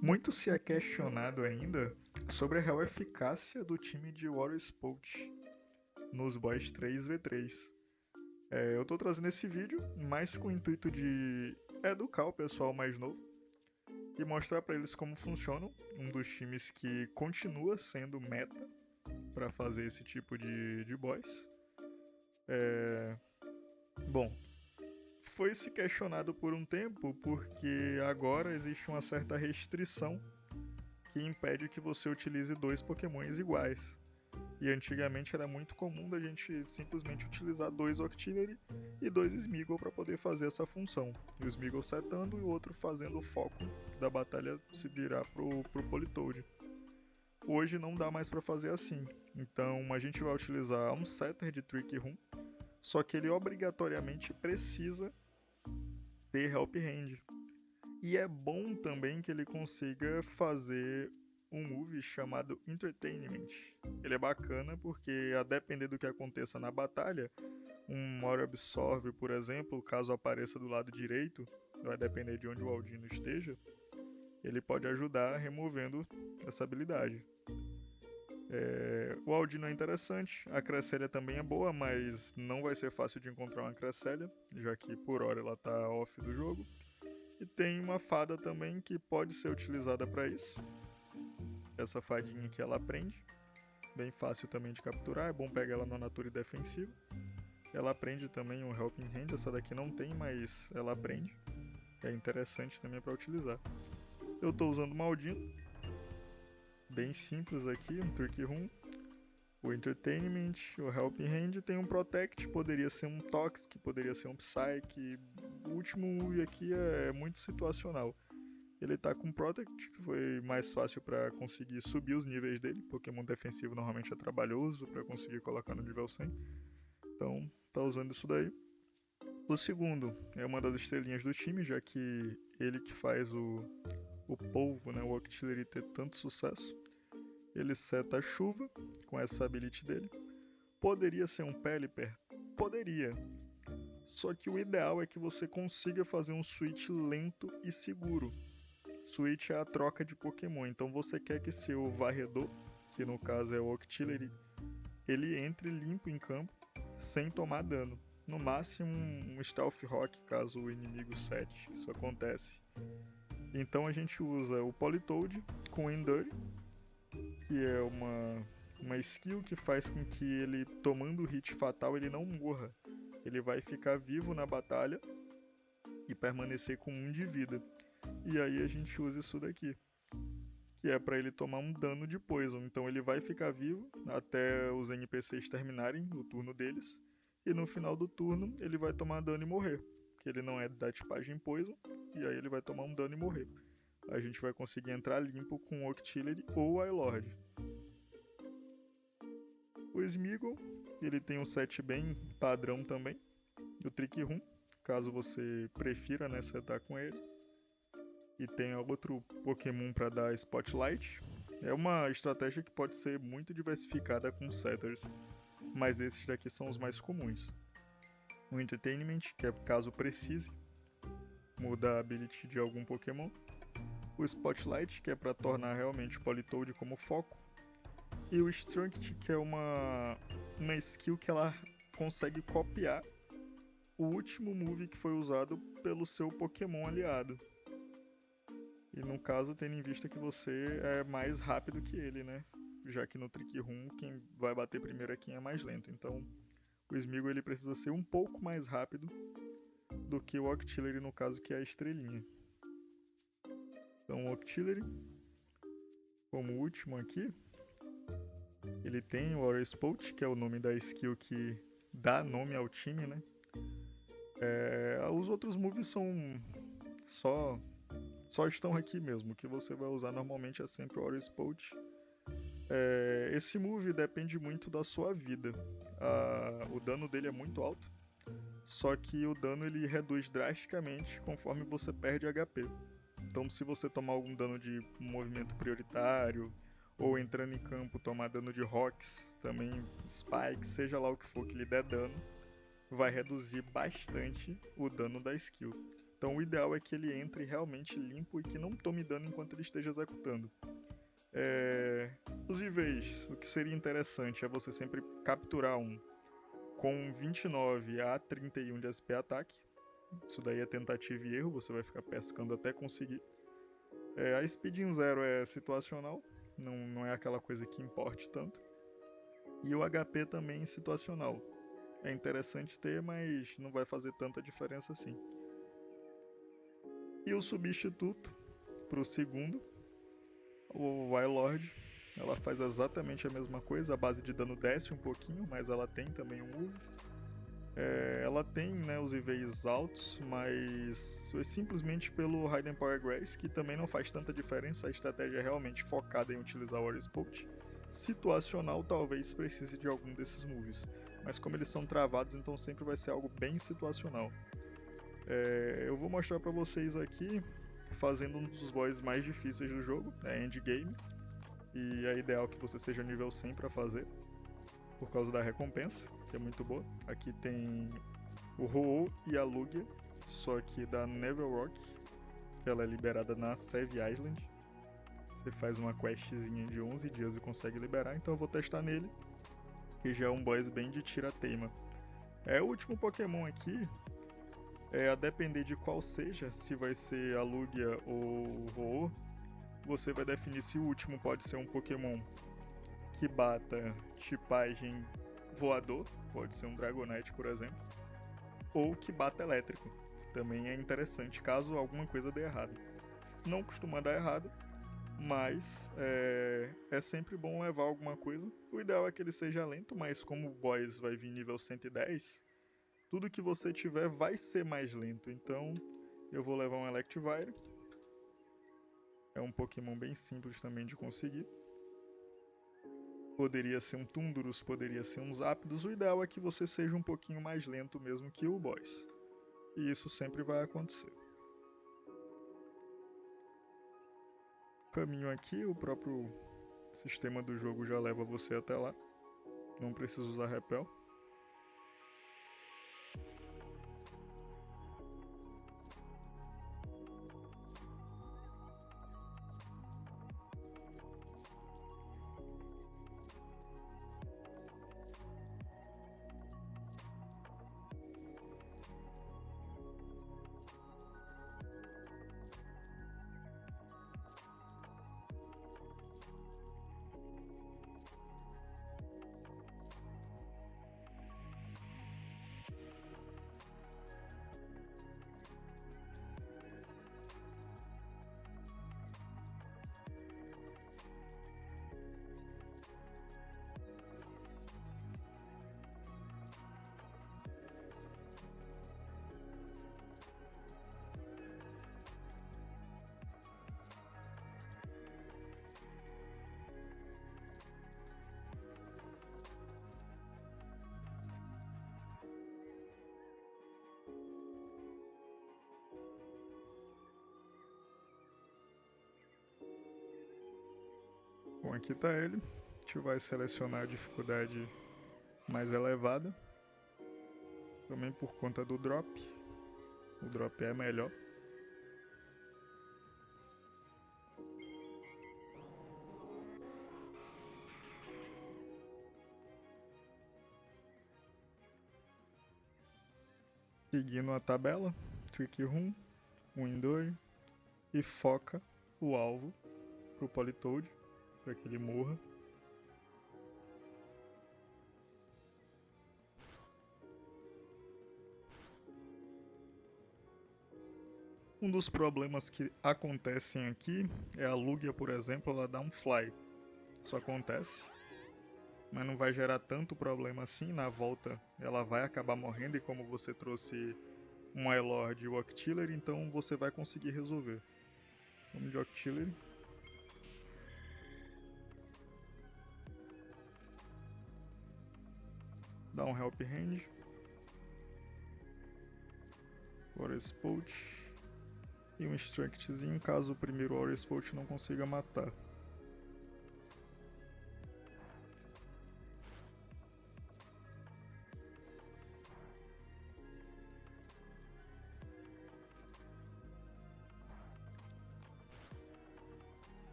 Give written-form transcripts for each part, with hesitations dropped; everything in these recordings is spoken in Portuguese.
Muito se é questionado ainda sobre a real eficácia do time de Warrior Sport nos boys 3v3. Eu tô trazendo esse vídeo mais com o intuito de educar o pessoal mais novo e mostrar para eles como funcionam um dos times que continua sendo meta para fazer esse tipo de boys. Bom, foi se questionado por um tempo porque agora existe uma certa restrição que impede que você utilize dois pokémons iguais. E antigamente era muito comum da gente simplesmente utilizar dois Octillery e dois Smeagol para poder fazer essa função. E o Smeagol setando e o outro fazendo o foco da batalha se virar pro Politoed. Hoje não dá mais para fazer assim. Então a gente vai utilizar um setter de Trick Room, só que ele obrigatoriamente precisa ter Help Hand. E é bom também que ele consiga fazer um move chamado Entertainment. Ele é bacana porque, a depender do que aconteça na batalha, um Mora Absorve, por exemplo, caso apareça do lado direito, vai depender de onde o Aldino esteja, ele pode ajudar removendo essa habilidade. O Aldino é interessante, a Cresselia também é boa, mas não vai ser fácil de encontrar uma Cresselia, já que por hora ela está off do jogo. E tem uma fada também que pode ser utilizada para isso. Essa fadinha que ela aprende, bem fácil também de capturar, é bom pegar ela na natura defensiva. Ela aprende também um Helping Hand, essa daqui não tem, mas ela aprende. É interessante também para utilizar. Eu estou usando o Maldino, bem simples aqui, um Trick Room. O Entertainment, o Helping Hand, tem um Protect, poderia ser um Toxic, poderia ser um Psyche. O último move aqui é muito situacional. Ele tá com Protect, que foi mais fácil para conseguir subir os níveis dele. Pokémon defensivo normalmente é trabalhoso para conseguir colocar no nível 100. Então, tá usando isso daí. O segundo é uma das estrelinhas do time, já que ele que faz o polvo, né, o Octillery ter tanto sucesso. Ele seta a chuva com essa ability dele. Poderia ser um Pelipper? Poderia. Só que o ideal é que você consiga fazer um switch lento e seguro. Switch é a troca de Pokémon, então você quer que seu varredor, que no caso é o Octillery, ele entre limpo em campo, sem tomar dano. No máximo um Stealth Rock, caso o inimigo sete, isso acontece. Então a gente usa o Politoed com Endure, que é uma skill que faz com que ele, tomando o hit fatal, ele não morra. Ele vai ficar vivo na batalha e permanecer com 1 de vida. E aí a gente usa isso daqui, que é para ele tomar um dano de Poison. Então ele vai ficar vivo até os NPCs terminarem o turno deles, e no final do turno ele vai tomar dano e morrer, porque ele não é da tipagem Poison, e aí ele vai tomar um dano e morrer. A gente vai conseguir entrar limpo com o Octillery ou o Ilord. O Smeagol, ele tem um set bem padrão também, do Trick Room, caso você prefira, né, setar com ele. E tem outro Pokémon para dar Spotlight. É uma estratégia que pode ser muito diversificada com setters, mas esses daqui são os mais comuns. O Entertainment, que é caso precise mudar a ability de algum Pokémon. O Spotlight, que é para tornar realmente o Politoed como foco. E o Strength, que é uma skill que ela consegue copiar o último move que foi usado pelo seu Pokémon aliado. E no caso, tendo em vista que você é mais rápido que ele, né? Já que no Trick Room, quem vai bater primeiro é quem é mais lento. Então, o Smeagol ele precisa ser um pouco mais rápido do que o Octillery, no caso, que é a estrelinha. Então, o Octillery, como último aqui, ele tem o Aura Spout, que é o nome da skill que dá nome ao time, né? Os outros moves são só estão aqui mesmo. O que você vai usar normalmente é sempre o Aura Spout. Esse move depende muito da sua vida. O dano dele é muito alto, só que o dano ele reduz drasticamente conforme você perde HP. Então, se você tomar algum dano de movimento prioritário, ou entrando em campo tomar dano de rocks, também spikes, seja lá o que for que lhe der dano, vai reduzir bastante o dano da skill. Então o ideal é que ele entre realmente limpo e que não tome dano enquanto ele esteja executando. Os níveis, o que seria interessante é você sempre capturar um com 29 a 31 de SP ataque. Isso daí é tentativa e erro, você vai ficar pescando até conseguir. A speed em 0 é situacional, não é aquela coisa que importe tanto. E o HP também é situacional. É interessante ter, mas não vai fazer tanta diferença assim. E o substituto para o segundo, o Warlord, ela faz exatamente a mesma coisa, a base de dano desce um pouquinho, mas ela tem também um UV. Ela tem, né, os IVs altos, mas é simplesmente pelo Hidden Power Grace, que também não faz tanta diferença, a estratégia é realmente focada em utilizar o Aurospout. Situacional talvez precise de algum desses moves, mas como eles são travados, então sempre vai ser algo bem situacional. Eu vou mostrar para vocês aqui, fazendo um dos boss mais difíceis do jogo, Endgame, e é ideal que você seja nível 100 para fazer, por causa da recompensa, que é muito boa. Aqui tem o Ho-Oh e a Lugia, só que da Neville Rock, que ela é liberada na Save Island. Você faz uma questzinha de 11 dias e consegue liberar, então eu vou testar nele, que já é um boss bem de tira-teima. O último Pokémon aqui, a depender de qual seja, se vai ser a Lugia ou o Ho-Oh, você vai definir se o último pode ser um Pokémon que bata tipagem voador, pode ser um Dragonite, por exemplo, ou que bata elétrico. Também é interessante caso alguma coisa dê errado. Não costuma dar errado, mas é sempre bom levar alguma coisa. O ideal é que ele seja lento, mas como o boss vai vir nível 110, tudo que você tiver vai ser mais lento. Então eu vou levar um Electivire. É um Pokémon bem simples também de conseguir. Poderia ser um Tundurus, poderia ser um Zapdos. O ideal é que você seja um pouquinho mais lento mesmo que o boss. E isso sempre vai acontecer. Caminho aqui, o próprio sistema do jogo já leva você até lá. Não precisa usar repel. Bom, aqui está ele. A gente vai selecionar a dificuldade mais elevada. Também por conta do drop. O drop é melhor. Seguindo a tabela, Trick Room, Window e foca o alvo pro Politoed, para que ele morra. Um dos problemas que acontecem aqui é a Lugia, por exemplo, ela dá um fly. Isso acontece, mas não vai gerar tanto problema assim. Na volta ela vai acabar morrendo, e como você trouxe um Warlord e o Octillery, então você vai conseguir resolver. Vamos de Octillery. Dá um Help Hand. Aurospout. E um Instructzinho caso o primeiro Aurospout não consiga matar.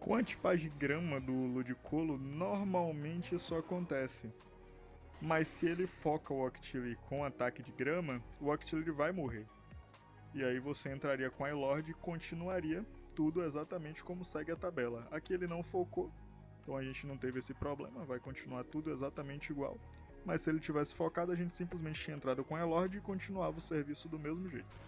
Com a tipagem grama do Ludicolo, normalmente isso acontece. Mas se ele foca o Octillery com ataque de grama, o Octillery vai morrer. E aí você entraria com a Lord e continuaria tudo exatamente como segue a tabela. Aqui ele não focou, então a gente não teve esse problema, vai continuar tudo exatamente igual. Mas se ele tivesse focado, a gente simplesmente tinha entrado com a Lord e continuava o serviço do mesmo jeito.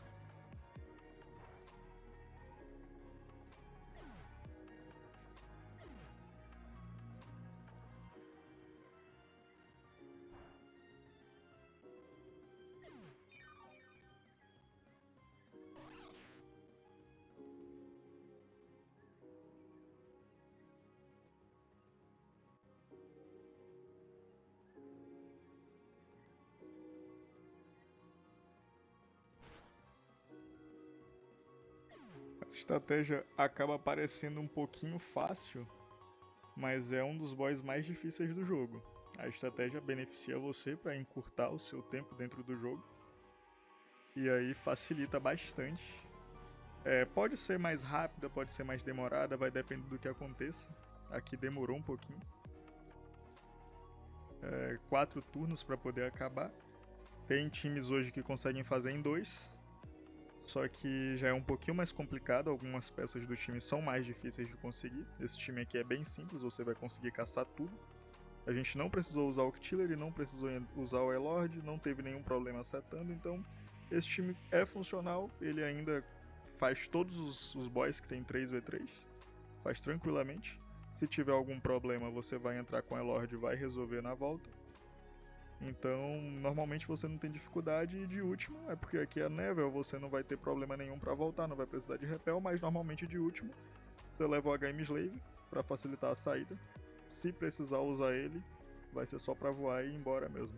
Essa estratégia acaba parecendo um pouquinho fácil, mas é um dos boss mais difíceis do jogo. A estratégia beneficia você para encurtar o seu tempo dentro do jogo, e aí facilita bastante. Pode ser mais rápida, pode ser mais demorada, vai depender do que aconteça. Aqui demorou um pouquinho. 4 turnos para poder acabar. Tem times hoje que conseguem fazer em 2, só que já é um pouquinho mais complicado, algumas peças do time são mais difíceis de conseguir. Esse time aqui é bem simples, você vai conseguir caçar tudo. A gente não precisou usar o Octillery, não precisou usar o E-Lord, não teve nenhum problema setando, então esse time é funcional, ele ainda faz todos os boys que tem 3v3, faz tranquilamente. Se tiver algum problema, você vai entrar com o E-Lord e vai resolver na volta. Então, normalmente você não tem dificuldade, e de último, é porque aqui é Neville, você não vai ter problema nenhum para voltar, não vai precisar de repel, mas normalmente de último, você leva o HM Slave para facilitar a saída. Se precisar usar ele, vai ser só para voar e ir embora mesmo.